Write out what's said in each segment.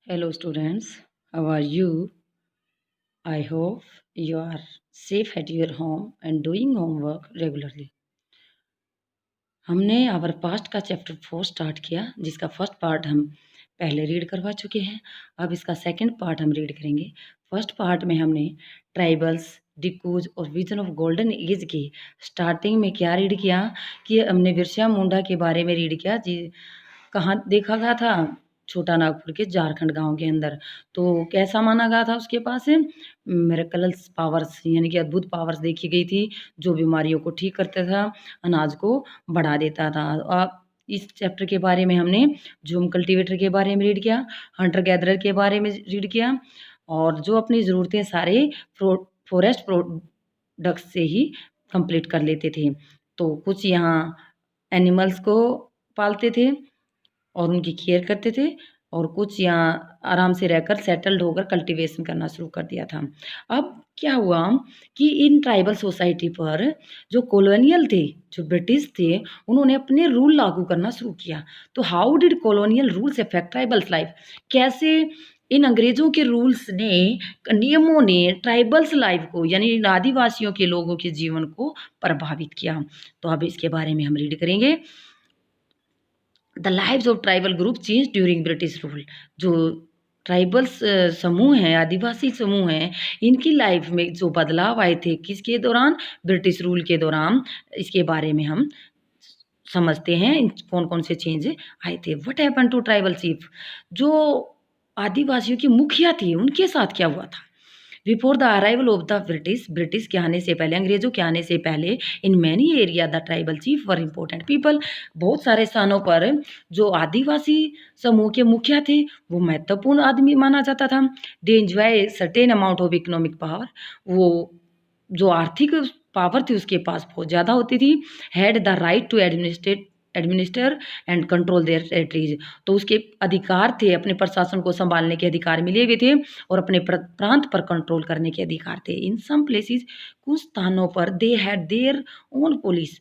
Hello, students. How are you? I hope you are safe at your home and doing homework regularly. हमने our past का chapter 4 start किया, जिसका first part हम पहले read करवा चुके हैं। अब इसका सेकंड पार्ट हम रीड करेंगे। फर्स्ट पार्ट में हमने ट्राइबल्स, डिकूज और विजन ऑफ गोल्डन एज की स्टार्टिंग में क्या रीड किया कि हमने बिरसा मुंडा के बारे में रीड किया, जी कहाँ देखा गया था, छोटा नागपुर के झारखंड गांव के अंदर। तो कैसा माना गया था उसके पास मिरेकल्स पावर्स, यानी कि अद्भुत पावर्स देखी गई थी, जो बीमारियों को ठीक करता था, अनाज को बढ़ा देता था। इस चैप्टर के बारे में हमने जूम कल्टीवेटर के बारे में रीड किया, हंटर गैदरर के बारे में रीड किया, और जो अपनी ज़रूरतें सारे फॉरेस्ट प्रोडक्ट्स से ही कंप्लीट कर लेते थे। तो कुछ यहाँ एनिमल्स को पालते थे और उनकी केयर करते थे, और कुछ यहाँ आराम से रहकर सेटल्ड होकर कल्टीवेशन करना शुरू कर दिया था। अब क्या हुआ कि इन ट्राइबल सोसाइटी पर जो कॉलोनियल थे, जो ब्रिटिश थे, उन्होंने अपने रूल लागू करना शुरू किया। तो how did colonial rules affect tribals life? कैसे इन अंग्रेजों के रूल्स ने, नियमों ने ट्राइबल्स लाइफ को, यानी आदिवासियों के लोगों के जीवन को प्रभावित किया? तो अब इसके बारे में हम रीड करेंगे। The lives of tribal group change during British rule. जो ट्राइबल्स समूह हैं, आदिवासी समूह हैं, इनकी लाइफ में जो बदलाव आए थे किसके दौरान? ब्रिटिश रूल के दौरान। इसके बारे में हम समझते हैं कौन कौन से चेंज आए थे। What happen to tribal chief? जो आदिवासियों की मुखिया थी, उनके साथ क्या हुआ था? Before the arrival of the British के आने से पहले, अंग्रेजों के आने से पहले, in many area the tribal chief were important people. बहुत सारे स्थानों पर जो आदिवासी समूह के मुखिया थे, वो महत्वपूर्ण आदमी माना जाता था। They enjoy certain amount of economic power. वो जो आर्थिक पावर थी उसके पास बहुत ज़्यादा होती थी। Had the right to administer and control their territories. तो उसके अधिकार थे, अपने प्रशासन को संभालने के अधिकार मिले हुए थे, और अपने प्रांत पर कंट्रोल करने के अधिकार थे। इन सम प्लेसेस, कुछ स्थानों पर, they had their own police.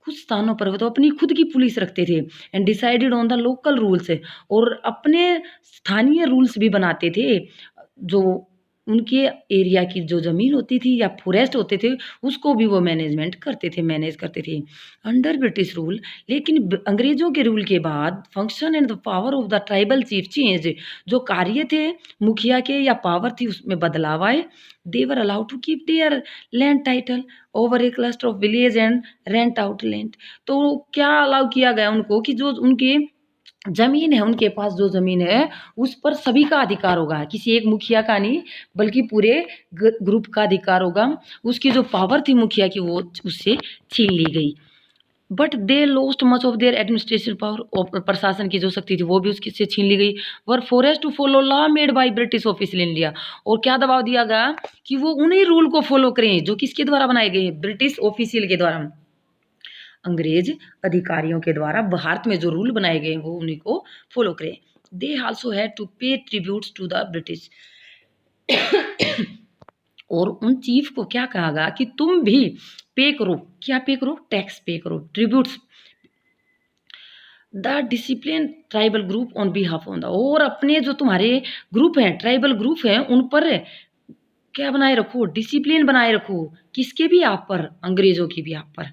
कुछ स्थानों पर वो तो अपनी खुद की पुलिस रखते थे। And decided on the local rules, और अपने स्थानीय रूल्स भी बनाते थे। जो उनके एरिया की जो ज़मीन होती थी या फॉरेस्ट होते थे, उसको भी वो मैनेज करते थे अंडर ब्रिटिश रूल। लेकिन अंग्रेज़ों के रूल के बाद function and the power of the tribal chief change. जो कार्य थे मुखिया के या पावर थी, उसमें बदलाव आए। They were allowed to keep their land title over a cluster of village and rent out land. तो क्या अलाउ किया गया उनको कि जो उनकी ज़मीन है, उनके पास जो ज़मीन है, उस पर सभी का अधिकार होगा, किसी एक मुखिया का नहीं, बल्कि पूरे ग्रुप का अधिकार होगा। उसकी जो पावर थी मुखिया की, वो उससे छीन ली गई। But they lost much of their administration power. और प्रशासन की जो शक्ति थी वो भी उसकी से छीन ली गई। Were forced to follow law made by British official India. और क्या दबाव दिया गया कि वो उन्हीं रूल को फॉलो करें जो किसके द्वारा बनाए गए हैं? ब्रिटिश ऑफिशियल के द्वारा, अंग्रेज अधिकारियों के द्वारा भारत में जो रूल बनाए गए वो उन्हीं को फॉलो करें। दे आल्सो हैड टू पे ट्रिब्यूट्स टू द ब्रिटिश। और उन चीफ को क्या कहा गया कि तुम भी पे करो। क्या पे करो? टैक्स पे करो, tributes. The discipline tribal group on behalf on the. और अपने जो तुम्हारे ग्रुप हैं, ट्राइबल ग्रुप हैं, उन पर क्या बनाए रखो? डिसिप्लिन बनाए रखो। किसके भी? आप पर, अंग्रेजों की भी आप पर।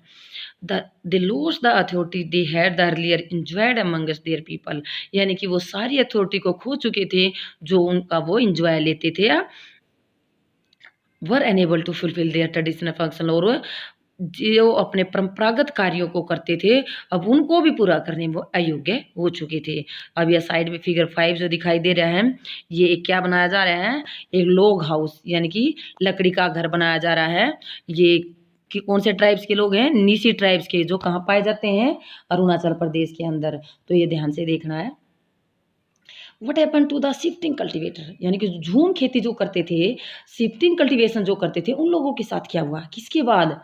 They lost the authority they had the earlier enjoyed amongst their people. यानी कि वो सारी अथॉरिटी को खो चुके थे जो उनका वो एंजॉय लेते थे। Were unable to fulfil their traditional function. और जो अपने परंपरागत कार्यों को करते थे, अब उनको भी पूरा करने में वो अयोग्य हो चुके थे। अब यह साइड में फिगर 5 जो दिखाई दे रहा है, ये एक क्या बनाया जा रहा है? एक लॉग हाउस, यानी कि लकड़ी का घर बनाया जा रहा है। ये कि कौन से ट्राइब्स के लोग हैं? नीसी ट्राइब्स के, जो कहाँ पाए जाते हैं? अरुणाचल प्रदेश के अंदर। तो ये ध्यान से देखना है। What happen to the shifting cultivator? यानी कि झूम खेती जो करते थे, शिफ्टिंग कल्टीवेशन जो करते थे, उन लोगों के साथ क्या हुआ? किसके बाद?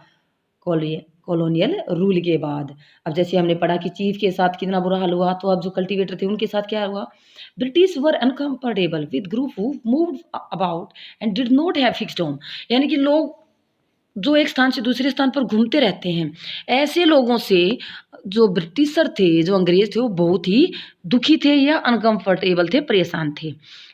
कॉलोनियल रूल के बाद। अब जैसे हमने पढ़ा कि चीफ के साथ कितना बुरा हाल हुआ, तो अब जो कल्टीवेटर थे उनके साथ क्या हुआ? British were uncomfortable with group who moved about and did not have fixed home. यानी कि लोग जो एक स्थान से दूसरे स्थान पर घूमते रहते हैं। ऐसे लोगों से जो ब्रिटिशर थे, जो अंग्रेज़ थे, वो बहुत ही दुखी थे या अनकम्फ़र्टेबल थे, परेशान थे,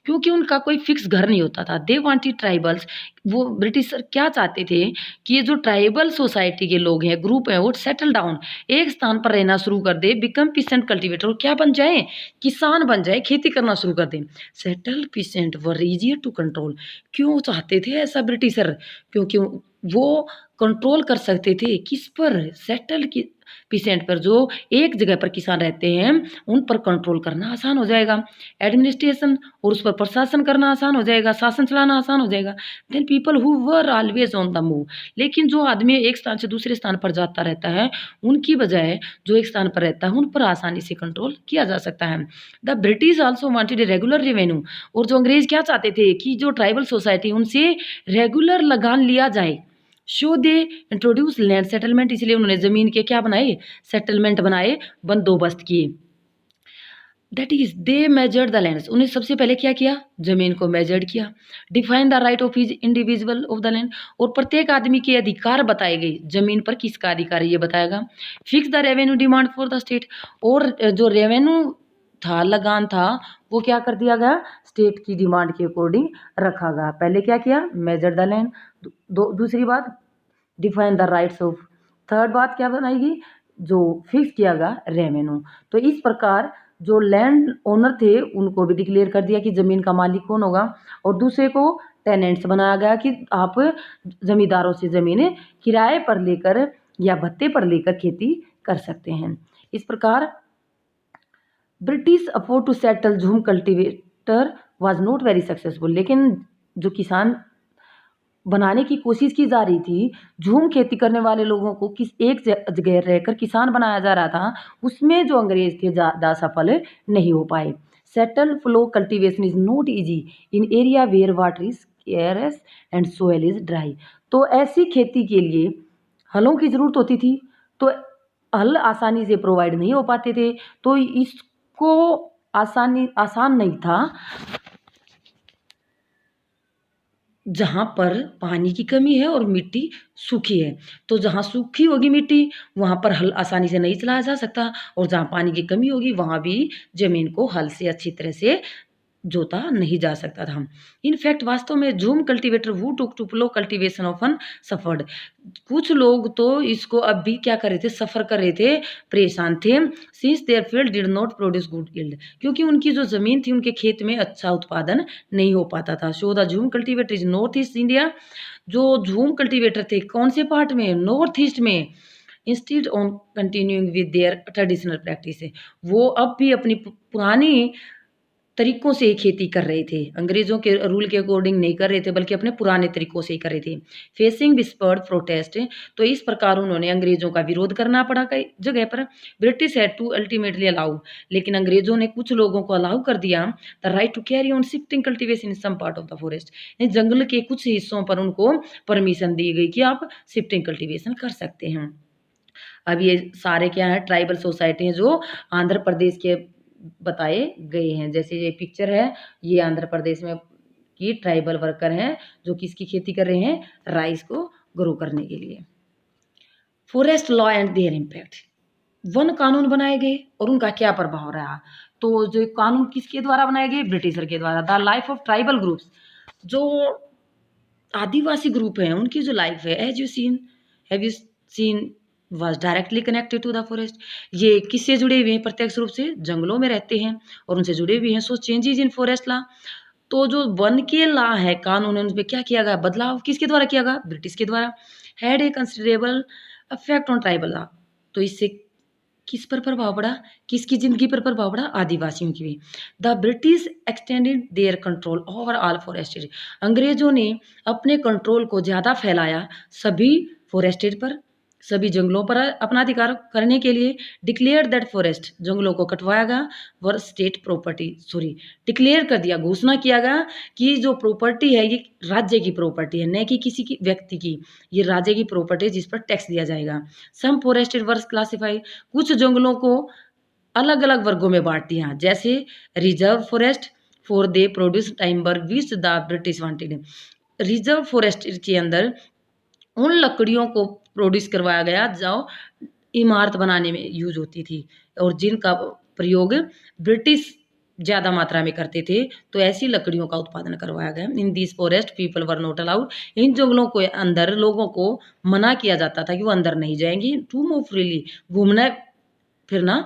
क्योंकि उनका कोई फ़िक्स घर नहीं होता था। दे वांटेड ट्राइबल्स, वो ब्रिटिशर क्या चाहते थे कि ये जो ट्राइबल सोसाइटी के लोग हैं, ग्रुप हैं, वो सेटल डाउन, एक स्थान पर रहना शुरू कर दें, बिकम पीसेंट कल्टिवेटर, और क्या बन जाएँ? किसान बन जाएँ, खेती करना शुरू कर दें। Settle peasant were easier to control. क्यों चाहते थे ऐसा ब्रिटिशर? क्योंकि वो कंट्रोल कर सकते थे किस पर? सेटल की पीसेंट पर, जो एक जगह पर किसान रहते हैं, उन पर कंट्रोल करना आसान हो जाएगा। एडमिनिस्ट्रेशन, और उस पर प्रशासन करना आसान हो जाएगा, शासन चलाना आसान हो जाएगा। Then people who were always on the move, लेकिन जो आदमी एक स्थान से दूसरे स्थान पर जाता रहता है, उनकी बजाय जो एक स्थान पर रहता है, उन पर आसानी से कंट्रोल किया जा सकता है। The British also wanted a regular revenue, और जो अंग्रेज क्या चाहते थे कि जो ट्राइबल सोसाइटी, उनसे रेगुलर लगान लिया जाए। Show they introduce land settlement, इसलिए उन्होंने ज़मीन के क्या बनाए? सेटलमेंट बनाए, बंदोबस्त किए। That is they measured the lands, उन्हें सबसे पहले क्या किया? ज़मीन को मेजर्ड किया। Define the right of each individual of the land, और प्रत्येक आदमी के अधिकार बताए गए, ज़मीन पर किसका अधिकार है ये बताएगा। Fix the revenue demand for the state, और जो रेवेन्यू था, लगान था, वो क्या कर दिया गया? स्टेट की डिमांड के अकॉर्डिंग रखा गया। पहले क्या किया? Measure the land. दूसरी बात, define the rights of. Third बात क्या बनाएगी? जो फिक्स किया गया रेवेन्यू। तो इस प्रकार जो लैंड ओनर थे, उनको भी डिक्लेयर कर दिया कि ज़मीन का मालिक कौन होगा, और दूसरे को टेनेंट्स बनाया गया कि आप ज़मींदारों से ज़मीनें किराए पर लेकर या भत्ते पर लेकर खेती कर सकते हैं। इस प्रकार ब्रिटिश अफोर्ड टू सेटल झूम cultivator was not very successful, लेकिन जो किसान बनाने की कोशिश की जा रही थी, झूम खेती करने वाले लोगों को किस एक जगह रहकर किसान बनाया जा रहा था, उसमें जो अंग्रेज थे ज़्यादा सफल नहीं हो पाए। Settle plough cultivation is not easy in area where water is scarce and soil is dry. तो ऐसी खेती के लिए हलों की ज़रूरत होती थी, तो हल आसानी से प्रोवाइड नहीं हो पाते थे, तो इसको आसान नहीं था जहाँ पर पानी की कमी है और मिट्टी सूखी है। तो जहाँ सूखी होगी मिट्टी, वहाँ पर हल आसानी से नहीं चलाया जा सकता, और जहाँ पानी की कमी होगी, वहाँ भी ज़मीन को हल से अच्छी तरह से जोता नहीं जा सकता था। इनफैक्ट वास्तव में jhum cultivator who took to plough cultivation often suffered. कुछ लोग तो इसको अब भी क्या कर रहे थे? सफ़र कर रहे थे, परेशान थे। Since their field did not produce good yield, क्योंकि उनकी जो ज़मीन थी, उनके खेत में अच्छा उत्पादन नहीं हो पाता था। सो द झूम cultivator is north east India. जो झूम कल्टीवेटर थे, कौन से पार्ट में? नॉर्थ ईस्ट में। Instead on continuing with their traditional practice, वो अब भी अपनी पुरानी तरीकों से खेती कर रहे थे, अंग्रेज़ों के रूल के अकॉर्डिंग नहीं कर रहे थे, बल्कि अपने पुराने तरीकों से ही कर रहे थे। फेसिंग विस्पर्ड प्रोटेस्ट, तो इस प्रकार उन्होंने अंग्रेज़ों का विरोध करना पड़ा कई जगह पर। British had to ultimately allow, लेकिन अंग्रेज़ों ने कुछ लोगों को अलाउ कर दिया the right to carry on shifting cultivation in some part of the forest, जंगल के कुछ हिस्सों पर उनको परमिशन दी गई कि आप शिफ्टिंग कल्टीवेशन कर सकते हैं। अब ये सारे क्या है? ट्राइबल सोसाइटी हैं, जो आंध्र प्रदेश के बताए गए हैं। जैसे ये पिक्चर है, ये आंध्र प्रदेश में की ट्राइबल वर्कर हैं, जो किसकी खेती कर रहे हैं? राइस को ग्रो करने के लिए। Forest law and there impact, one कानून बनाए गए और उनका क्या प्रभाव रहा? तो जो कानून किसके द्वारा बनाए गए? ब्रिटिशर के द्वारा। The life of tribal groups, जो आदिवासी ग्रुप हैं, उनकी जो लाइफ है, as you seen have you seen was directly connected to the forest. ये किससे जुड़े हुए हैं? प्रत्यक्ष रूप से जंगलों में रहते हैं और उनसे जुड़े हुए हैं। सो चेंजेस इन फॉरेस्ट लॉ, तो जो वन के लॉ है, कानून है, उनपे क्या किया गया? बदलाव किसके द्वारा किया गया? ब्रिटिश के द्वारा। Had a considerable effect on tribal law, तो इससे किस पर प्रभाव पड़ा? किसकी ज़िंदगी पर प्रभाव पड़ा? आदिवासियों की भी। The British extended their control over all forested, अंग्रेज़ों ने अपने कंट्रोल को ज़्यादा फैलाया सभी फॉरेस्टेड पर, सभी जंगलों पर अपना अधिकार करने के लिए। डिक्लेयर दैट फॉरेस्ट, जंगलों को कटवाया गया, वर स्टेट प्रॉपर्टी, सॉरी डिक्लेयर कर दिया, घोषणा किया गया कि जो प्रॉपर्टी है, ये राज्य की प्रॉपर्टी है, न कि किसी की व्यक्ति की। ये राज्य की प्रॉपर्टी है, जिस पर टैक्स दिया जाएगा। सम फॉरेस्टेड वर्स क्लासिफाई, कुछ जंगलों को अलग अलग वर्गों में बांट दिया, जैसे reserve forest for they produce timber which the British wanted. Reserve forest के अंदर उन लकड़ियों को प्रोड्यूस करवाया गया जो इमारत बनाने में यूज होती थी और जिनका प्रयोग ब्रिटिश ज़्यादा मात्रा में करते थे। तो ऐसी लकड़ियों का उत्पादन करवाया गया। In this forest people were not allowed, इन जंगलों के अंदर लोगों को मना किया जाता था कि वो अंदर नहीं जाएंगी। टू मूव फ्रीली, घूमना फिरना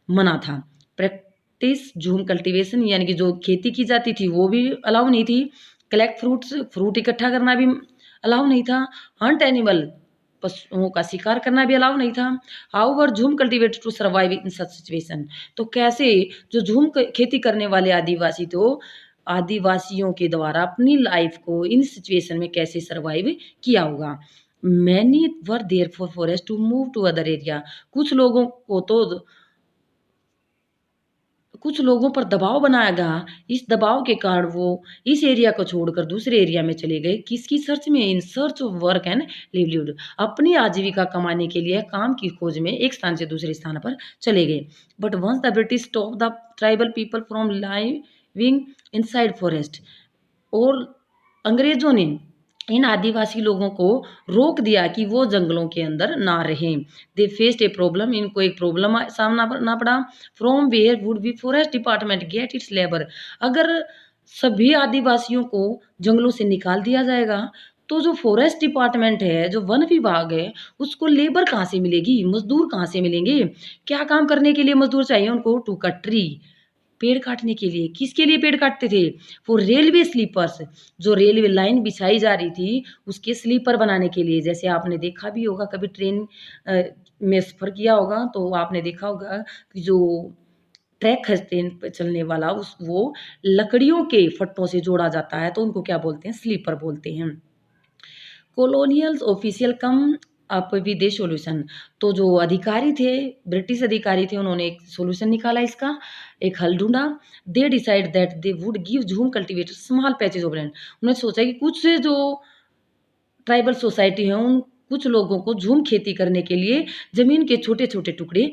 मना था। प्रैक्टिस जूम कल्टीवेशन, यानी कि जो खेती की जाती थी वो भी अलाउ नहीं थी। कलेक्ट फ्रूट्स, फ्रूट इकट्ठा करना भी अलाउ नहीं था। हंट एनिमल, पशुओं का शिकार करना भी अलाउ नहीं था। However jhum cultivated to survive in such situation, तो कैसे जो झूम खेती करने वाले आदिवासी तो आदिवासियों के द्वारा अपनी लाइफ को इन सिचुएशन में कैसे सर्वाइव किया होगा। Many were there for forest to move to other area, कुछ लोगों पर दबाव बनाया गया। इस दबाव के कारण वो इस एरिया को छोड़कर दूसरे एरिया में चले गए। किसकी सर्च में? In search of work and livelihood, अपनी आजीविका कमाने के लिए काम की खोज में एक स्थान से दूसरे स्थान पर चले गए। But once the British stop the tribal people from living inside forest, और अंग्रेजों ने इन आदिवासी लोगों को रोक दिया कि वो जंगलों के अंदर ना रहें। दे फेस्ड ए प्रॉब्लम, इनको एक प्रॉब्लम सामना करना पड़ा। From where would be forest department get its labour, अगर सभी आदिवासियों को जंगलों से निकाल दिया जाएगा तो जो फॉरेस्ट डिपार्टमेंट है, जो वन विभाग है, उसको लेबर कहाँ से मिलेगी, मजदूर कहाँ से मिलेंगे? क्या काम करने के लिए मजदूर चाहिए उनको? टू कट ट्री, पेड़ काटने के लिए। किसके लिए पेड़ काटते थे? वो रेलवे स्लीपर्स, जो रेलवे लाइन बिछाई जा रही थी उसके स्लीपर बनाने के लिए। जैसे आपने देखा भी होगा, कभी ट्रेन में सफ़र किया होगा तो आपने देखा होगा कि जो ट्रैक है ट्रेन पे चलने वाला, उस वो लकड़ियों के फट्टों से जोड़ा जाता है, तो उनको क्या बोलते हैं? स्लीपर बोलते हैं। Colonials official come up with a solution, तो जो अधिकारी थे, ब्रिटिश अधिकारी थे, उन्होंने एक सॉल्यूशन निकाला इसका, एक हल ढूंढा। They decide that they would give jhum cultivator small patches of land, उन्होंने सोचा कि कुछ जो ट्राइबल सोसाइटी है उन कुछ लोगों को झूम खेती करने के लिए जमीन के छोटे छोटे टुकड़े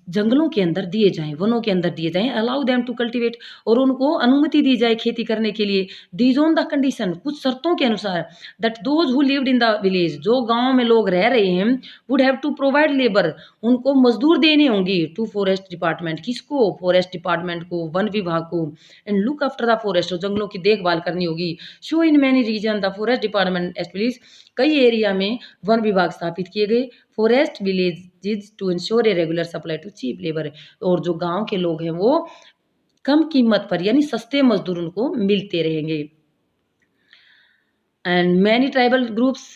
जंगलों के अंदर दिए जाएं, वनों के अंदर दिए जाएं। अलाउ देम टू कल्टीवेट, और उनको अनुमति दी जाए खेती करने के लिए। दीज ऑन द कंडीशन, कुछ शर्तों के अनुसार, that those who lived in the village, जो गांव में लोग रह रहे हैं, would have to provide labour, उनको मजदूर देने होंगी। टू फॉरेस्ट डिपार्टमेंट, किसको? फॉरेस्ट डिपार्टमेंट को, वन विभाग को। And look after the forest, जंगलों की देखभाल करनी होगी। So in many region the forest department establish, कई एरिया में वन विभाग स्थापित किए गए। Forest villages to ensure a regular supply to cheap labour, और जो गांव के लोग हैं वो कम कीमत पर यानी सस्ते मजदूर उनको मिलते रहेंगे। And many tribal groups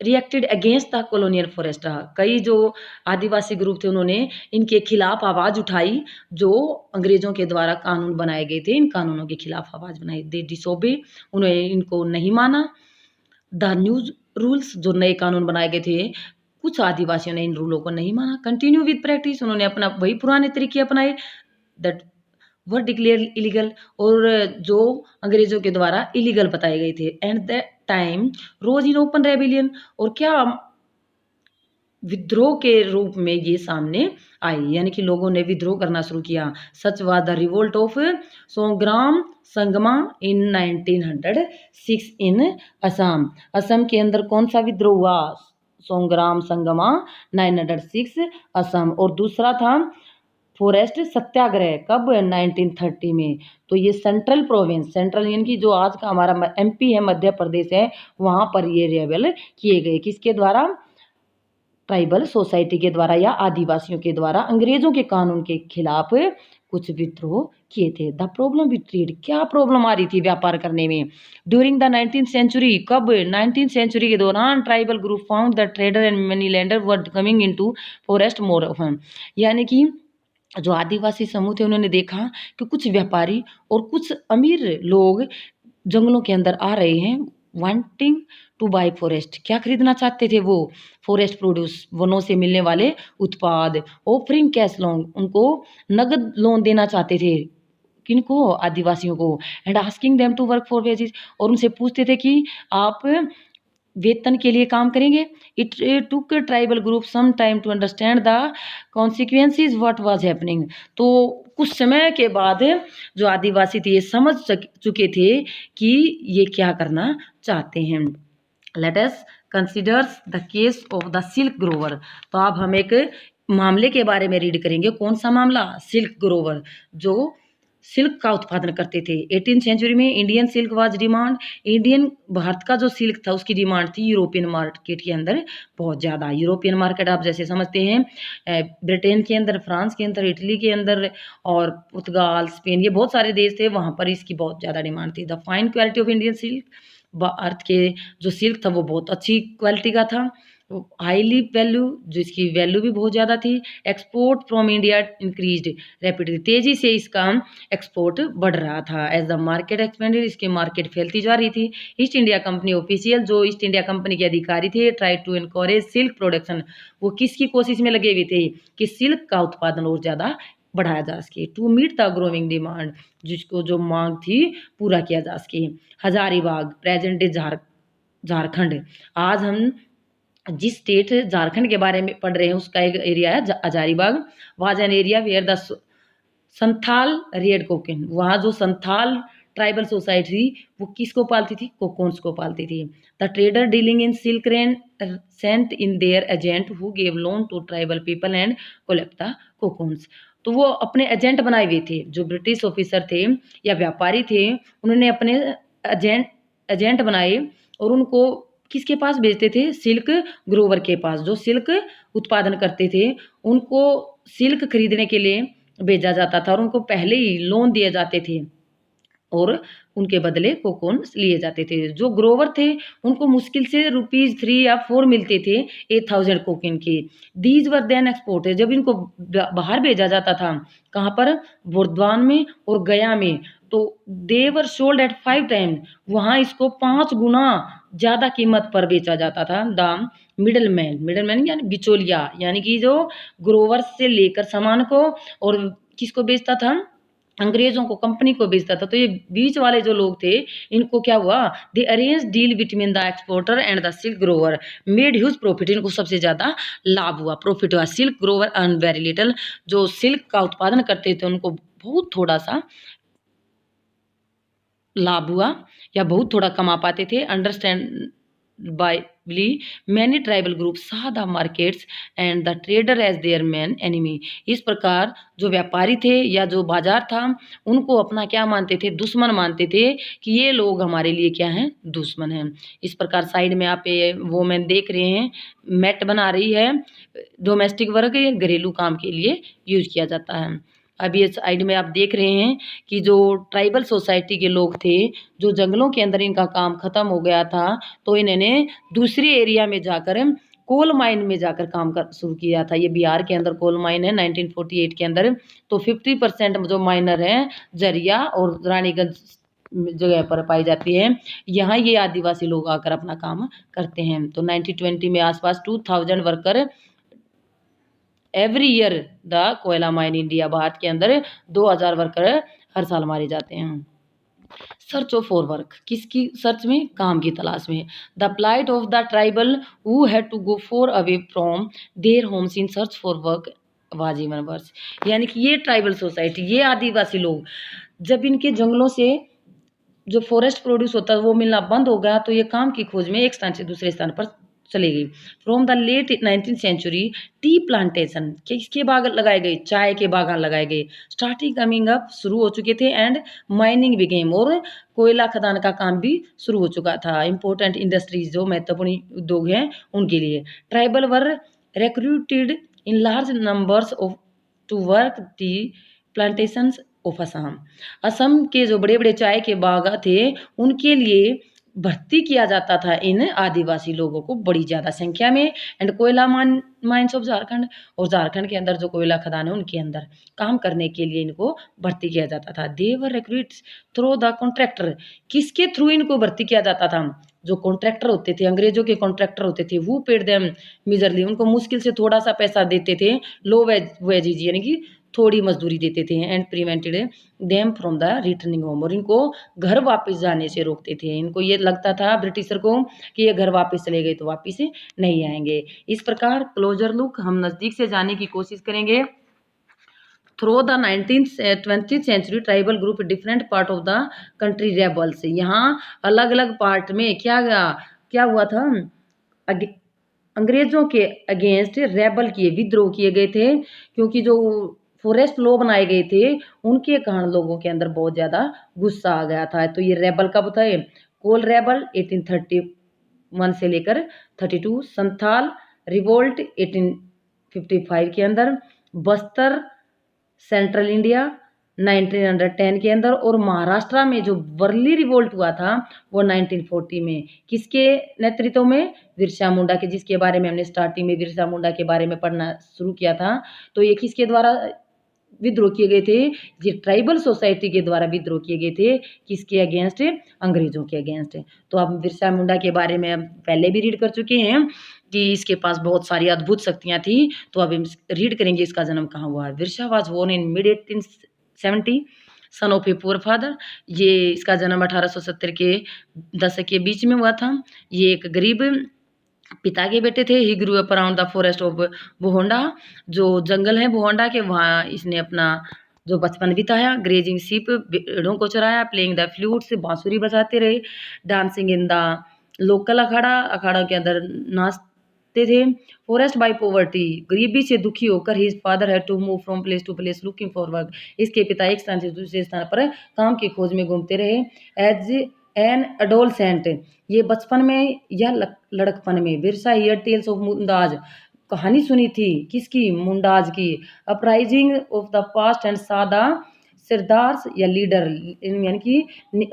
reacted against the colonial forest, कई जो आदिवासी ग्रुप थे उन्होंने इनके खिलाफ आवाज़ उठाई। जो अंग्रेजों के द्वारा कानून बनाए गए थे, इन कानूनों के खिलाफ आवाज़ बनाई। दे डिसोबे, उन्होंने इनको नहीं माना। द न्यूज रूल्स, जो नए कानून बनाए गए थे, कुछ आदिवासियों ने इन रूलों को नहीं माना। कंटिन्यू विद प्रैक्टिस, उन्होंने अपना वही पुराने तरीके अपनाए। दैट वर डिक्लेयर इलीगल, और जो अंग्रेजों के द्वारा इलीगल बताए गए थे। And that time rose in open rebellion, और क्या विद्रोह के रूप में ये सामने आई, यानी कि लोगों ने विद्रोह करना शुरू किया। Such was the revolt of Songram Sangma in 1906 in Assam, Assam के अंदर कौन सा विद्रोह हुआ? सोंग्राम संगमा 906 असम। और दूसरा था फॉरेस्ट सत्याग्रह, कब? 1930 में। तो ये सेंट्रल प्रोविंस, सेंट्रल यानी कि जो आज का हमारा एमपी है, मध्य प्रदेश है, वहाँ पर ये रेबल किए गए। किसके द्वारा? ट्राइबल सोसाइटी के द्वारा या आदिवासियों के द्वारा अंग्रेजों के कानून के खिलाफ कुछ विद्रोह किए थे। द प्रॉब्लम विद ट्रेड, क्या प्रॉब्लम आ रही थी व्यापार करने में? ड्यूरिंग द 19th सेंचुरी, कब? 19th सेंचुरी के दौरान tribal group found the trader and money lender were coming into forest more often, यानी कि जो आदिवासी समूह थे उन्होंने देखा कि कुछ व्यापारी और कुछ अमीर लोग जंगलों के अंदर आ रहे हैं। वांटिंग टू बाय फॉरेस्ट, क्या खरीदना चाहते थे वो? फॉरेस्ट प्रोड्यूस, वनों से मिलने वाले उत्पाद। ऑफरिंग कैश लोन, उनको नगद लोन देना चाहते थे। किनको? आदिवासियों को। And asking them to work for wages, और उनसे पूछते थे कि आप वेतन के लिए काम करेंगे। It took tribal group some time to understand the consequences what was happening, तो कुछ समय के बाद जो आदिवासी थे ये समझ चुके थे कि ये क्या करना चाहते हैं। Let us considers the case of the silk Grover. तो अब हम एक मामले के बारे में रीड करेंगे। कौन सा मामला? सिल्क ग्रोवर, जो सिल्क का उत्पादन करते थे। 18th सेंचुरी में Indian silk was demand, Indian Bharat का जो सिल्क था उसकी डिमांड थी यूरोपियन मार्केट के अंदर बहुत ज़्यादा। यूरोपियन मार्केट आप जैसे समझते हैं ब्रिटेन के अंदर, फ्रांस के अंदर, इटली के अंदर और पुर्तगाल, स्पेन, ये बहुत सारे देश थे, वहाँ पर इसकी बहुत ज़्यादा डिमांड थी। The fine quality of Indian silk, Bharat के जो सिल्क था वो बहुत अच्छी क्वालिटी का था। हाईली वैल्यू, जिसकी वैल्यू भी बहुत ज़्यादा थी। Export from India increased rapidly, तेज़ी से इसका एक्सपोर्ट बढ़ रहा था। एज द मार्केट एक्सपेंडेड, इसकी मार्केट फैलती जा रही थी। ईस्ट इंडिया कंपनी ऑफिशियल, जो ईस्ट इंडिया कंपनी के अधिकारी थे, try to encourage silk production, वो किसकी कोशिश में लगे हुए थे कि सिल्क का उत्पादन और ज़्यादा बढ़ाया जा सके। To meet the growing demand, जिसको जो मांग थी पूरा किया जा सके। हजारीबाग, प्रेजेंट डे झारखंड, आज हम जिस स्टेट झारखंड के बारे में पढ़ रहे हैं उसका एक एरिया है Hazaribagh. Was an area where the Santhal reared cocoon, वहाँ जो संथाल ट्राइबल सोसाइटी थी वो किसको पालती थी? कोकोन्स को पालती थी। The trader dealing in silk rain sent in their agent who gave loan to tribal people and collect the cocoons. तो वो अपने एजेंट बनाए हुए थे, जो ब्रिटिश ऑफिसर थे या व्यापारी थे, उन्होंने अपने एजेंट एजेंट बनाए और उनको किसके पास भेजते थे? सिल्क ग्रोवर के पास, जो सिल्क उत्पादन करते थे उनको सिल्क खरीदने के लिए भेजा जाता था और उनको पहले ही लोन दिए जाते थे और उनके बदले कोकोन्स लिए जाते थे। जो ग्रोवर थे उनको मुश्किल से ₹3 या 4 मिलते थे 8,000 कोकिन के। दीज वर देन एक्सपोर्टेड, जब इनको बाहर भेजा जाता था, कहाँ पर? बुर्दवान में और गया में, तो दे वर सोल्ड एट 5 टाइम, वहाँ इसको 5 गुना ज़्यादा कीमत पर बेचा जाता था। दाम मिडलमैन यानी बिचौलिया, यानी कि जो ग्रोवर से लेकर सामान को और किसको बेचता था? अंग्रेजों को, कंपनी को बेचता था। तो ये बीच वाले जो लोग थे इनको क्या हुआ? They arrange deal between the exporter and the silk grower, made huge profit, इनको सबसे ज़्यादा लाभ हुआ, प्रॉफिट हुआ। Silk grower earn very little, जो सिल्क का उत्पादन करते थे उनको बहुत थोड़ा सा लाभ हुआ या बहुत थोड़ा कमा पाते थे। Understandably many tribal group saw the markets and the trader as their main enemy, इस प्रकार जो व्यापारी थे या जो बाजार था उनको अपना क्या मानते थे? दुश्मन मानते थे कि ये लोग हमारे लिए क्या हैं? दुश्मन हैं। इस प्रकार साइड में आप ये वोमेन देख रहे हैं, मैट बना रही है, डोमेस्टिक वर्क, ये घरेलू काम के लिए यूज किया जाता है। अब ये साइड में आप देख रहे हैं कि जो ट्राइबल सोसाइटी के लोग थे, जो जंगलों के अंदर इनका काम ख़त्म हो गया था, तो इन्होंने दूसरे एरिया में जाकर कोल माइन में जाकर काम कर शुरू किया था। ये बिहार के अंदर कोल माइन है 1948 के अंदर। तो 50% जो माइनर हैं जरिया और रानीगंज जगह पर पाई जाती है, यहाँ ये आदिवासी लोग आकर अपना काम करते हैं। तो 1920 में आसपास 2000 worker every year the koyla mine India, भारत के अंदर 2000 वर्कर हर साल मारे जाते हैं। सर्च ऑफ फॉर वर्क, किसकी सर्च में? काम की तलाश में। The plight of the tribal who had to go far away from their homes in search for work was even worse, यानी कि ये ट्राइबल सोसाइटी, ये आदिवासी लोग जब इनके जंगलों से जो फॉरेस्ट प्रोड्यूस होता है वो मिलना बंद हो गया, तो ये काम की खोज में एक स्थान से दूसरे स्थान पर चली गई। From the late 19th century tea plantation, किसके बाग लगाए गए? चाय के बागान लगाए गए। स्टार्टिंग कमिंग अप, शुरू हो चुके थे, एंड माइनिंग बिगेम, और कोयला खदान का काम भी शुरू हो चुका था। इंपॉर्टेंट इंडस्ट्रीज, जो महत्वपूर्ण उद्योग हैं उनके लिए। Tribal were recruited in large numbers of to work tea plantations of Assam, Assam के जो बड़े बड़े चाय के बाग थे उनके लिए भर्ती किया जाता था इन आदिवासी लोगों को बड़ी ज़्यादा संख्या में। एंड कोयला माइंस ऑफ झारखंड, और झारखंड के अंदर जो कोयला खदान है उनके अंदर काम करने के लिए इनको भर्ती किया जाता था। देवर रिक्रूट्स थ्रू द कॉन्ट्रैक्टर, किसके थ्रू इनको भर्ती किया जाता था? जो कॉन्ट्रैक्टर होते थे, अंग्रेजों के कॉन्ट्रैक्टर होते थे, वो पेड देम मिजरली, उनको मुश्किल से थोड़ा सा पैसा देते थे, लो वेजेज यानी कि थोड़ी मजदूरी देते थे। And prevented them from the returning home, और इनको घर वापस जाने से रोकते थे। इनको ये लगता था ब्रिटिशर को कि ये घर वापस चले गए तो वापस नहीं आएंगे। इस प्रकार क्लोजर लुक हम नज़दीक से जाने की कोशिश करेंगे। Through the 20th century tribal group different part of the country rebels, यहाँ अलग अलग पार्ट में क्या हुआ था? अगे अंग्रेजों के अगेंस्ट रेबल किए, विद्रोह किए गए थे, क्योंकि जो फॉरेस्ट लॉ बनाए गए थे उनके कारण लोगों के अंदर बहुत ज्यादा गुस्सा आ गया था। तो ये रेबल कब था? कोल रेबल 1831 से लेकर 32, संथाल रिवोल्ट 1855 के अंदर, बस्तर सेंट्रल इंडिया 1910 के अंदर, और महाराष्ट्र में जो वर्ली रिवोल्ट हुआ था वो 1940 में। किसके नेतृत्व में? बिरसा मुंडा के, जिसके बारे में हमने स्टार्टिंग में बिरसा मुंडा के बारे में पढ़ना शुरू किया था। तो ये किसके द्वारा विद्रोह किए गए थे? ये ट्राइबल सोसाइटी के द्वारा विद्रोह किए गए थे। किसके अगेंस्ट? अंग्रेजों के अगेंस्ट। तो अब बिरसा मुंडा के बारे में हम पहले भी रीड कर चुके हैं कि इसके पास बहुत सारी अद्भुत शक्तियां थी। तो अब हम रीड करेंगे इसका जन्म कहाँ हुआ है। Birsa was born in mid 1870, son of a poor father. ये इसका जन्म 1870 के दशक के बीच में हुआ था। ये एक गरीब पिता के बेटे थे। He grew up around the forest of Bohonda, जो जंगल है बोहोंडा के, वहाँ इसने अपना जो बचपन बिताया। ग्रेजिंग शीप, भेड़ों को चराया। प्लेइंग द फ्लूट्स, बांसुरी बजाते रहे। डांसिंग इन द लोकल अखाड़ा, अखाड़ा के अंदर नाचते थे। फॉरेस्ट बाय पॉवर्टी, गरीबी से दुखी होकर his father had to move from place to place looking for work. इसके पिता एक स्थान से दूसरे स्थान पर काम की खोज में घूमते रहे। एज एन अडोलसेंट, ये बचपन में या लड़कपन में, Birsa here tales of Mundas, कहानी सुनी थी। किसकी? मुंडाज की। Uprising of the past and सादा सरदार्स या लीडर, यानी कि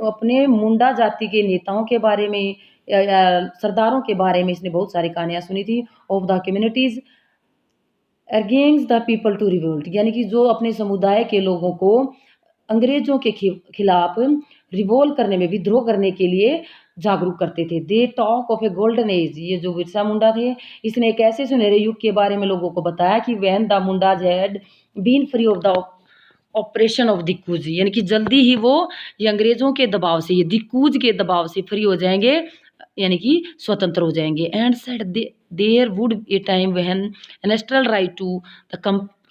अपने मुंडा जाति के नेताओं के बारे में या सरदारों के बारे में इसने बहुत सारी कहानियां सुनी थी। Of the communities against the people to revolt, यानी कि जो अपने समुदाय के लोगों को अंग्रेजों के खिलाफ रिवोल्ट करने में, विद्रोह करने के लिए जागरूक करते थे। They talk of A golden as, ये जो बिरसा मुंडा थे इसने एक ऐसे सुनहरे युग के बारे में लोगों को बताया कि when the Mundas had been free of the operation of dikus, यानी कि जल्दी ही वो ये अंग्रेजों के दबाव से, ये दिक्कूज के दबाव से फ्री हो जाएंगे, यानी कि स्वतंत्र हो जाएंगे। And said there would a time when national right to the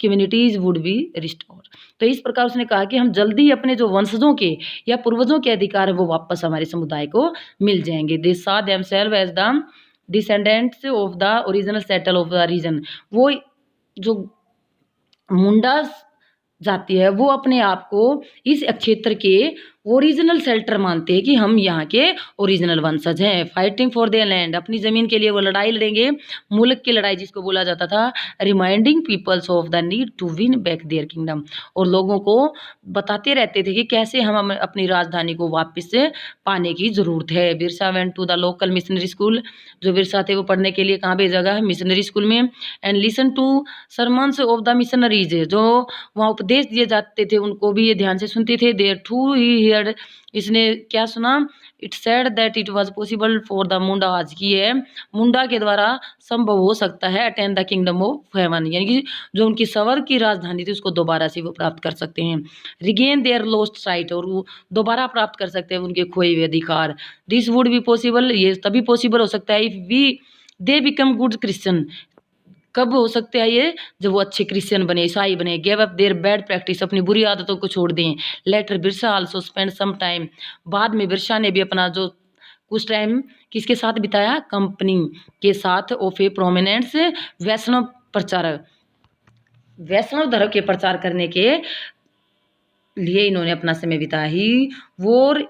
communities would be restore. तो इस प्रकार उसने कहा कि हम जल्दी अपने जो वंशजों के या पूर्वजों के अधिकार है वो वापस हमारे समुदाय को मिल जाएंगे। They saw themselves as the descendants of the original settle of the region, वो जो मुंडा जाती है वो अपने आप को इस क्षेत्र के ओरिजिनल सेल्टर मानते हैं कि हम यहाँ के ओरिजिनल वंशज हैं। फाइटिंग फॉर देयर लैंड, अपनी ज़मीन के लिए वो लड़ाई लड़ेंगे, मुल्क की लड़ाई जिसको बोला जाता था। Reminding peoples of the need to win back their kingdom, और लोगों को बताते रहते थे कि कैसे हम अपनी राजधानी को वापस से पाने की ज़रूरत है। Birsa went to the local missionary school, जो बिरसा थे वो पढ़ने के लिए कहाँ भेजा गया? मिशनरी स्कूल में। And listen to sermons of the missionaries, जो वहाँ उपदेश दिए जाते थे उनको भी ये ध्यान से सुनते थे। देयर टू ही हियर्ड, इसने क्या सुना? It said that it was possible for the Munda, आज की है मुंडा के द्वारा संभव हो सकता है attain the kingdom of haven, यानी कि जो उनकी सवर की राजधानी थी उसको दोबारा से वो प्राप्त कर सकते हैं। रिगेन देयर लॉस्ट राइट, और वो दोबारा प्राप्त कर सकते हैं उनके खोए हुए अधिकार। दिस वुड बी पॉसिबल, ये तभी पॉसिबल हो सकता है if we they become good Christian, कब हो सकते हैं ये? जब वो अच्छे क्रिश्चियन बने, ईसाई बने। Give up their bad practice, अपनी बुरी आदतों को छोड़ दें। Later Birsa also spend some time, बाद में बिरसा ने भी अपना जो कुछ टाइम किसके साथ बिताया? कंपनी के साथ ऑफ ए प्रोमिनेंस वैष्णव प्रचारक, वैष्णव धर्म के प्रचार करने के लिए इन्होंने अपना समय बिताया। ही वोर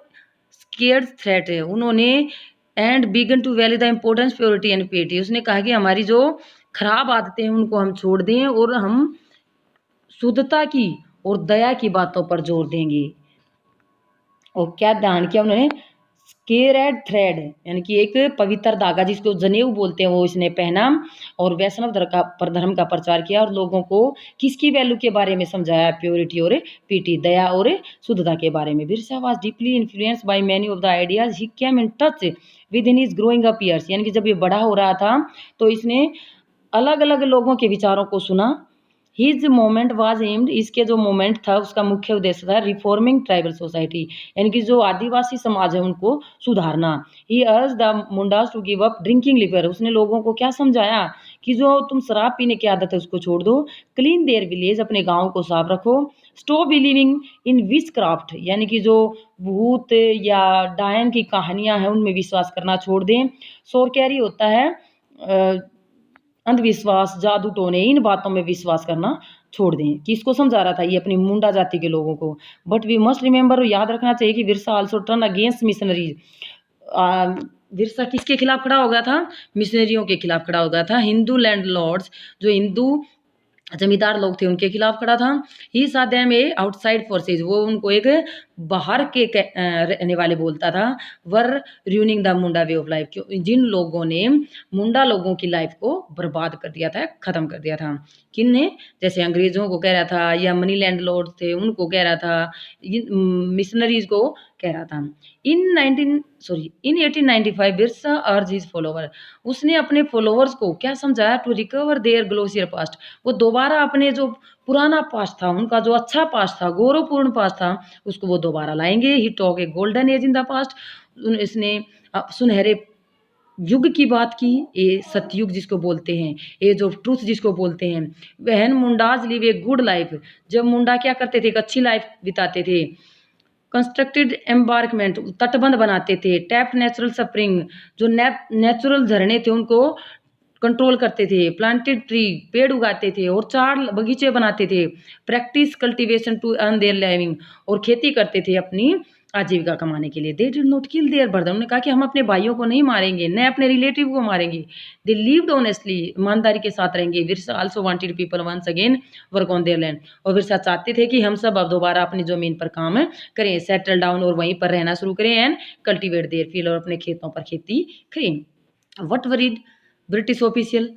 स्केर्ड थ्रेट, उन्होंने and began to value the importance purity and piety, उसने कहा कि हमारी जो खराब आदतें हैं उनको हम छोड़ दें और हम शुद्धता की और दया की बातों पर जोर देंगे। और क्या दान किया उन्होंने? स्केर्ड थ्रेड, यानी कि एक पवित्र धागा जिसको जनेऊ बोलते हैं वो इसने पहना, और वैष्णव धर्म का प्रचार किया और लोगों को किसकी वैल्यू के बारे में समझाया? प्योरिटी और पीटी, दया और शुद्धता के बारे में। Birsa was deeply influenced by many of the ideas he came in touch with in his growing up years, यानी कि जब ये बड़ा हो रहा था तो इसने अलग अलग लोगों के विचारों को सुना। हिज मोमेंट वाज एम्ड, इसके जो मोमेंट था उसका मुख्य उद्देश्य था रिफॉर्मिंग ट्राइबल सोसाइटी, यानी कि जो आदिवासी समाज है उनको सुधारना। He urged the Mundas to give up drinking लिवर, उसने लोगों को क्या समझाया कि जो तुम शराब पीने की आदत है उसको छोड़ दो। क्लीन देयर विलेज, अपने गाँव को साफ रखो। Stop believing in which craft, यानी कि जो भूत या डायन की कहानियां हैं उनमें विश्वास करना छोड़ दें। सोरकैरी होता है अंधविश्वास, जादू टोने, इन बातों में विश्वास करना छोड़ दें। किसको समझा रहा था ये? अपनी मुंडा जाति के लोगों को। बट वी मस्ट रिमेंबर, याद रखना चाहिए कि Birsa also turn against missionaries. Birsa किसके खिलाफ खड़ा हो गया था? मिशनरियों के खिलाफ खड़ा हो गया था। हिंदू लैंडलॉर्ड्स, जो हिंदू जमींदार लोग थे, उनके खिलाफ खड़ा था। ही सा देम ए आउटसाइड फोर्सेज, वो उनको एक बाहर के रहने वाले बोलता था। Were ruining the Munda way of life, जिन लोगों ने मुंडा लोगों की लाइफ को बर्बाद कर दिया था, खत्म कर दिया था। किन ने? जैसे अंग्रेजों को कह रहा था, या मनी लैंड लॉर्ड थे उनको कह रहा था, मिशनरीज को कह रहा था। इन 1895 बिरसा अर्ज हिज फॉलोवर, उसने अपने फॉलोअर्स को क्या समझाया? टू रिकवर देयर ग्लोसियर पास्ट, वो दोबारा अपने जो पुराना पास्ट था, उनका जो अच्छा पास्ट था, गौरवपूर्ण पास्ट था, उसको वो दोबारा लाएंगे। He talk a golden age in the past, इसने सुनहरे युग की बात की, ये सतयुग जिसको बोलते हैं, एज ऑफ ट्रूथ जिसको बोलते हैं। वहन Mundas live a good life, जब मुंडा क्या करते थे? एक अच्छी लाइफ बिताते थे। कंस्ट्रक्टेड एम्बार्कमेंट, तटबंध बनाते थे। टैप नेचुरल स्प्रिंग, जो नेचुरल झरने थे उनको कंट्रोल करते थे। प्लांटेड ट्री, पेड़ उगाते थे। और 4 बगीचे बनाते थे। Practice cultivation to earn their living, और खेती करते थे अपनी आजीविका कमाने के लिए। They did not kill their brother, उन्होंने कहा कि हम अपने भाइयों को नहीं मारेंगे, न अपने रिलेटिव को मारेंगे। दे लिव्ड ऑनेस्टली, ईमानदारी के साथ रहेंगे। Birsa also wanted people once again work on their land, और विरसा चाहते थे कि हम सब अब दोबारा अपनी जमीन पर काम करें, सेटल डाउन, और वहीं पर रहना शुरू करें। एंड कल्टीवेट देयर फील्ड, और अपने खेतों पर खेती करें। व्हाट वरीड ब्रिटिश ऑफिशियल,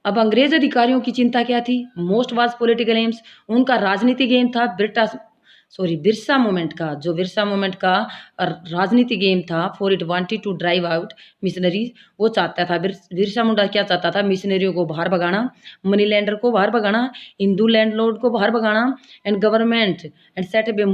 अब अंग्रेज अधिकारियों की चिंता क्या थी? मोस्ट वाज पॉलिटिकल एम्स, उनका राजनीतिक एम था बिरसा मूवमेंट का, जो बिरसा मूवमेंट का राजनीतिक एम था। For it wanted to drive out missionaries, वो चाहता था, बिरसा मुंडा क्या चाहता था? मिशनरियों को बाहर भगाना, मनी लैंडर को बाहर भगाना, हिंदू लैंडलॉर्ड को बाहर भगाना, and government and set up a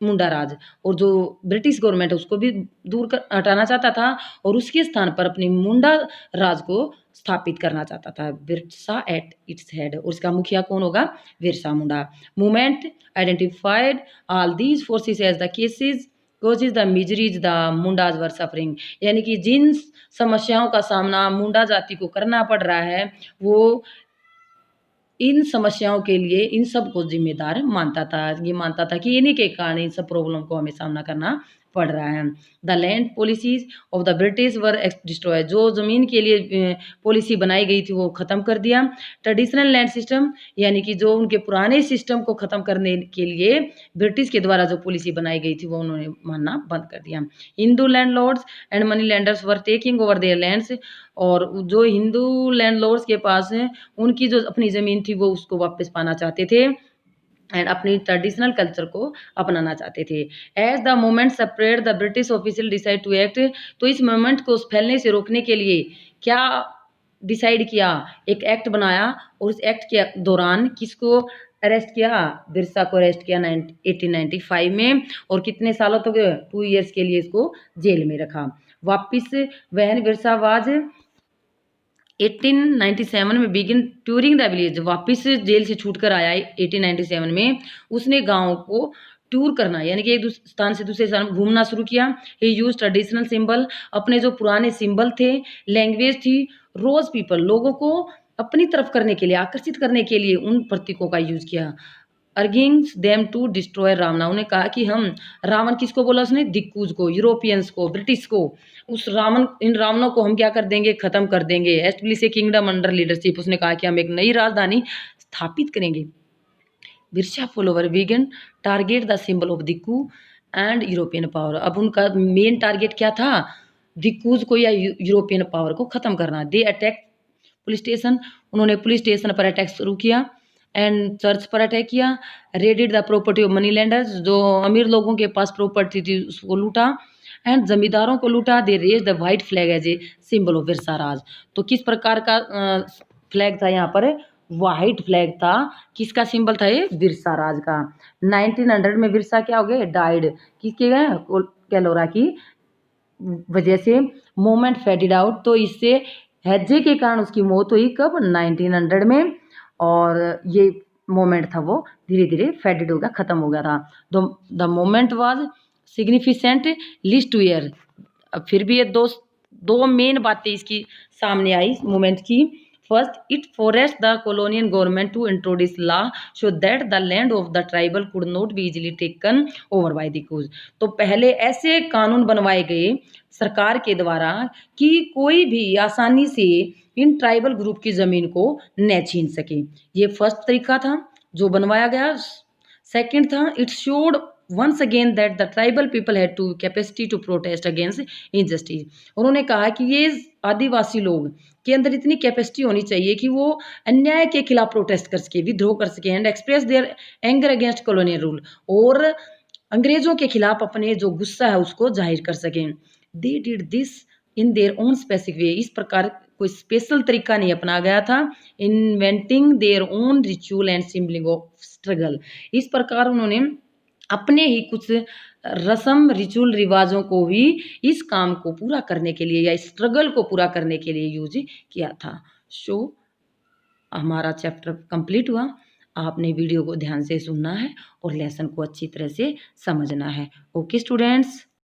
Munda Raj, और जो ब्रिटिश गवर्नमेंट है उसको भी दूर कर हटाना चाहता था, और उसके स्थान पर अपनी मुंडा राज को स्थापित करना चाहता था। बिरसा एट इट्स हेड, और उसका मुखिया कौन होगा? Birsa Munda. Movement identified all these forces as the cases causes the miseries the Mundas were suffering, यानी कि जिन समस्याओं का सामना मुंडा जाति को करना पड़ रहा है, वो इन समस्याओं के लिए इन सब को जिम्मेदार मानता था। ये मानता था कि इन्हीं के कारण इन सब प्रॉब्लम को हमें सामना करना पड़ रहा है। The land policies of the British were destroy, जो ज़मीन के लिए पॉलिसी बनाई गई थी वो ख़त्म कर दिया। ट्रेडिशनल लैंड सिस्टम, यानी कि जो उनके पुराने सिस्टम को ख़त्म करने के लिए ब्रिटिश के द्वारा जो पॉलिसी बनाई गई थी वो उन्होंने मानना बंद कर दिया। Hindu landlords and money landers were taking over there lands, और जो हिंदू लैंडलॉर्ड्स के पास है उनकी जो अपनी ज़मीन थी वो उसको वापस पाना चाहते थे, एंड अपनी ट्रेडिशनल कल्चर को अपनाना चाहते थे। As the movement separate the British official decide to act, तो इस मोमेंट को फैलने से रोकने के लिए क्या डिसाइड किया? एक एक्ट बनाया, और उस एक्ट के दौरान किसको अरेस्ट किया? बिरसा को अरेस्ट किया 1895 में, और कितने सालों तक? 2 ईयर्स के लिए इसको जेल में रखा। वापिस वहन बिरसा वाज 1897 में बिगिन टूरिंग द विलेज, वापिस जेल से छूट कर आया 1897 में, उसने गाँव को टूर करना, यानी कि एक स्थान से दूसरे स्थान घूमना शुरू किया। ही यूज ट्रेडिशनल सिंबल, अपने जो पुराने सिंबल थे, लैंग्वेज थी, रोज पीपल, लोगों को अपनी तरफ करने के लिए, आकर्षित करने के लिए उन प्रतीकों का यूज किया। अर्गिंग्स देम टू डिस्ट्रॉय रावणा, उन्हें कहा कि हम, रावण किसको बोला उसने? दिक्कूज को, यूरोपियंस को, ब्रिटिश को, उस रावण, इन रावणों को हम क्या कर देंगे? खत्म कर देंगे। Establish a kingdom under leadership, उसने कहा कि हम एक नई राजधानी स्थापित करेंगे। Birsa follower began target the symbol of diku and European power, अब उनका मेन टारगेट क्या था? दिक्कूज को या यूरोपियन पावर को खत्म करना। दे अटैक पुलिस स्टेशन, उन्होंने पुलिस स्टेशन पर अटैक शुरू किया, एंड चर्च पर अटैक किया। Raided the property of money landers, जो अमीर लोगों के पास प्रॉपर्टी थी उसको लूटा, एंड जमींदारों को लूटा। They raise the white flag as a symbol of Birsa Raj, तो किस प्रकार का फ्लैग था यहाँ पर? वाइट फ्लैग था। किसका सिंबल था ये? बिरसा राज का। 1900 में बिरसा क्या हो गए? डाइड, किसके गए? कैलोरा की वजह से। मोमेंट फेडेड आउट, तो इससे हैजे के कारण उसकी मौत हुई। कब? 1900 में, और ये मोमेंट था वो धीरे धीरे फेडेड हो गया, खत्म हो गया था। The moment was significant list two year, अब फिर भी ये दो मेन बातें इसकी सामने आई मूवमेंट की। First, it forced the colonial government to introduce law so that the land of the tribal could not be easily taken over by the Coos। तो पहले ऐसे कानून बनवाए गए सरकार के द्वारा कि कोई भी आसानी से इन ट्राइबल ग्रुप की जमीन को न छीन सके। ये फर्स्ट तरीका था जो बनवाया गया। सेकंड था, it showed once again that the tribal people had to capacity to protest against injustice. उन्होंने कहा कि ये आदिवासी लोग के अंदर इतनी कैपेसिटी होनी चाहिए कि वो अन्याय के खिलाफ प्रोटेस्ट कर सके, विद्रोह कर सके and express their anger against colonial rule, और अंग्रेजों के खिलाफ अपने जो गुस्सा है उसको जाहिर कर सकें। They did this in their own specific way. इस प्रकार कोई स्पेशल तरीका नहीं अपनाया गया था। Inventing their own ritual and symbolling of struggle. इस प्रकार उन्होंने अपने ही कुछ रस्म रिचुअल रिवाजों को भी इस काम को पूरा करने के लिए या स्ट्रगल को पूरा करने के लिए यूज किया था। सो हमारा चैप्टर कंप्लीट हुआ। आपने वीडियो को ध्यान से सुनना है और लेसन को अच्छी तरह से समझना है। Okay students.